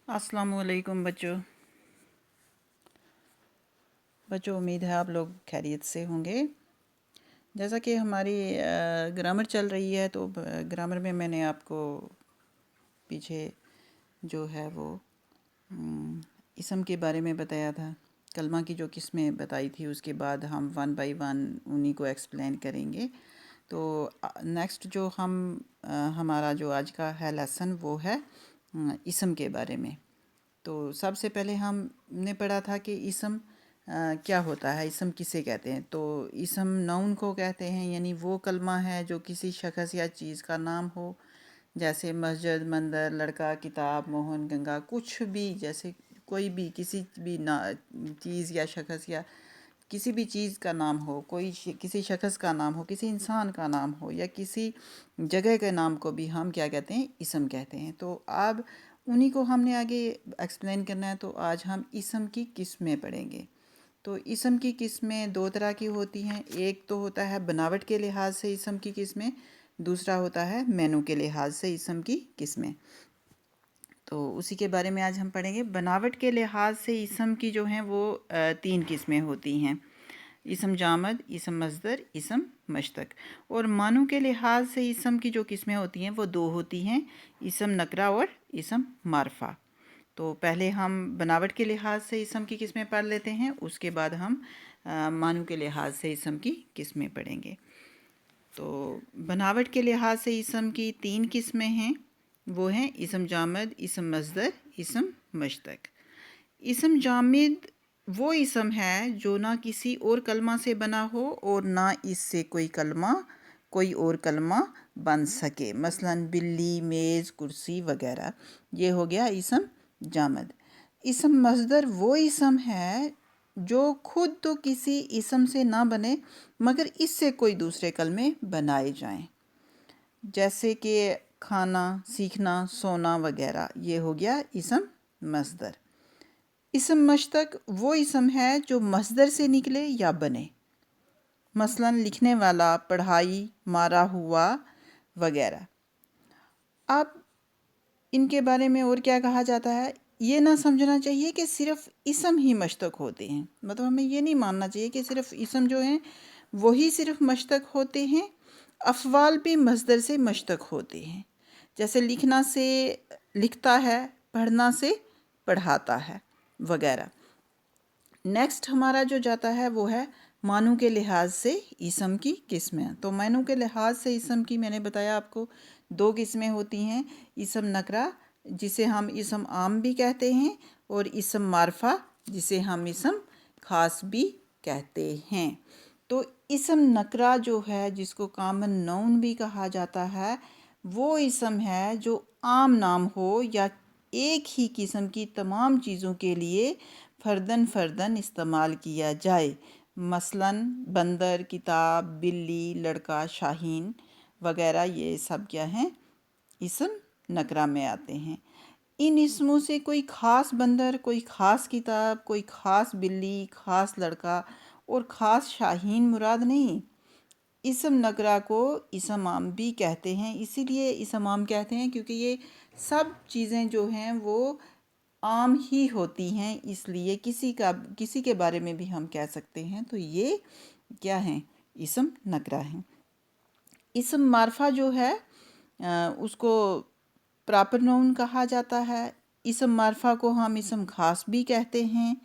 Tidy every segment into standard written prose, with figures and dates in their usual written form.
अस्सलाम वालेकुम बच्चों, उम्मीद है आप लोग खैरियत से होंगे। जैसा कि हमारी ग्रामर चल रही है, तो ग्रामर में मैंने आपको पीछे जो है वो इसम के बारे में बताया था। कलमा की जो किस्में बताई थी, उसके बाद हम वन बाय वन उन्हीं को एक्सप्लेन करेंगे। तो नेक्स्ट जो हमारा जो आज का है लेसन, वो है इसम के बारे में। तो सबसे पहले हमने पढ़ा था कि इसम क्या होता है, इसम किसे कहते हैं। तो इसम नाउन को कहते हैं, यानी वो कलमा है जो किसी शख्स या चीज़ का नाम हो, जैसे मस्जिद, मंदिर, लड़का, किताब, मोहन, गंगा, कुछ भी, जैसे कोई भी किसी भी ना चीज़ या शख्स या किसी भी चीज़ का नाम हो, किसी शख्स का नाम हो, किसी इंसान का नाम हो, या किसी जगह के नाम को भी हम क्या कहते हैं, इसम कहते हैं। तो अब उन्हीं को हमने आगे एक्सप्लेन करना है। तो आज हम इसम की किस्में पढ़ेंगे। तो इसम की किस्में दो तरह की होती हैं। एक तो होता है बनावट के लिहाज से इसम की किस्में, दूसरा होता है मैनू के लिहाज से इसम की किस्में। तो उसी के बारे में आज हम पढ़ेंगे। बनावट के लिहाज से इसम की जो हैं वो तीन किस्में होती हैं: इसम जामद, इसम मस्दर, इसम मश्तक। और मानू के लिहाज से इसम की जो किस्में होती हैं वो दो होती हैं: इसम नकरा और इसम मारफा। तो पहले हम बनावट के लिहाज से इसम की किस्में पढ़ लेते हैं, उसके बाद हम मानू के लिहाज से इसम की किस्में पढ़ेंगे। तो बनावट के लिहाज से इसम की तीन किस्में हैं, वो हैं इसम जामद, इसम मस्दर, इसम मश्तक। इसम जामिद वो इसम है जो ना किसी और कलमा से बना हो और ना इससे कोई और कलमा बन सके, मसलन बिल्ली, मेज़, कुर्सी वगैरह। ये हो गया इसम जामद। इसम मस्दर वो इसम है जो खुद तो किसी इसम से ना बने मगर इससे कोई दूसरे कलमे बनाए जाएं, जैसे कि खाना, सीखना, सोना वगैरह। ये हो गया इसम मस्दर। इसम मश्तक वो इसम है जो मस्दर से निकले या बने, मसलन लिखने वाला, पढ़ाई, मारा हुआ वगैरह। अब इनके बारे में और क्या कहा जाता है, ये ना समझना चाहिए कि सिर्फ इसम ही मश्तक होते हैं। मतलब हमें ये नहीं मानना चाहिए कि सिर्फ इसम जो हैं वही सिर्फ मश्तक होते हैं। अफ़वाल भी मस्दर से मश्तक होते हैं, जैसे लिखना से लिखता है, पढ़ना से पढ़ाता है वगैरह। नेक्स्ट हमारा जो जाता है वो है मानू के लिहाज से इसम की किस्में। तो मानू के लिहाज से इसम की मैंने बताया आपको दो किस्में होती हैं: इसम नकरा, जिसे हम इसम आम भी कहते हैं, और इसम मारफा, जिसे हम इसम ख़ास भी कहते हैं। तो इसम नकरा जो है, जिसको कामन नाउन भी कहा जाता है, वो इसम है जो आम नाम हो या एक ही किस्म की तमाम चीज़ों के लिए फ़र्दन इस्तेमाल किया जाए, मसलन बंदर, किताब, बिल्ली, लड़का, शाहीन वगैरह। ये सब क्या हैं, इसम नकरा में आते हैं। इन इसमों से कोई ख़ास बंदर, कोई ख़ास किताब, कोई ख़ास बिल्ली, ख़ास लड़का और ख़ास शाहीन मुराद नहीं। इसम नकरा को इसम आम भी कहते हैं। इसीलिए इसम आम कहते हैं क्योंकि ये सब चीज़ें जो हैं वो आम ही होती हैं, इसलिए किसी के बारे में भी हम कह सकते हैं। तो ये क्या हैं, इसम नकरा हैं। इसम मारफा जो है उसको प्रॉपर नाउन कहा जाता है। इसम मारफा को हम इसम खास भी कहते हैं।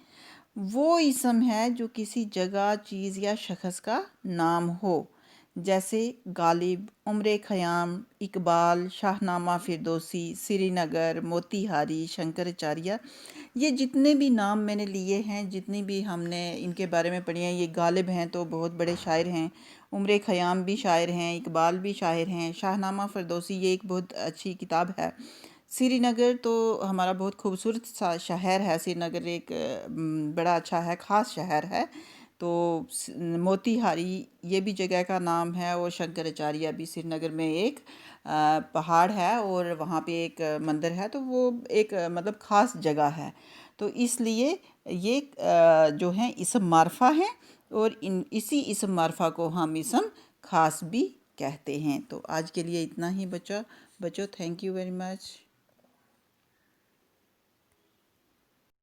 वो इसम है जो किसी जगह, चीज़ या शख्स का नाम हो, जैसे गालिब, उम्र ख़याम, इकबाल, शाहनामा फिरदौसी, श्रीनगर, मोतीहारी, शंकराचार्य। ये जितने भी नाम मैंने लिए हैं, जितनी भी हमने इनके बारे में पढ़ी हैं, ये गालिब हैं तो बहुत बड़े शायर हैं, उम्र ख़याम भी शायर हैं, इकबाल भी शायर हैं, शाहनामा फिरदौसी ये एक बहुत अच्छी किताब है। श्रीनगर तो हमारा बहुत खूबसूरत सा शहर है। श्रीनगर एक बड़ा अच्छा है, ख़ास शहर है। तो मोतीहारी ये भी जगह का नाम है, और शंकराचार्य भी श्रीनगर में एक पहाड़ है और वहाँ पे एक मंदिर है। तो वो एक मतलब ख़ास जगह है। तो इसलिए ये जो हैं इसम मारफा हैं, और इसी इसम मारफा को हम इसम ख़ास भी कहते हैं। तो आज के लिए इतना ही बच्चों। Thank you very much.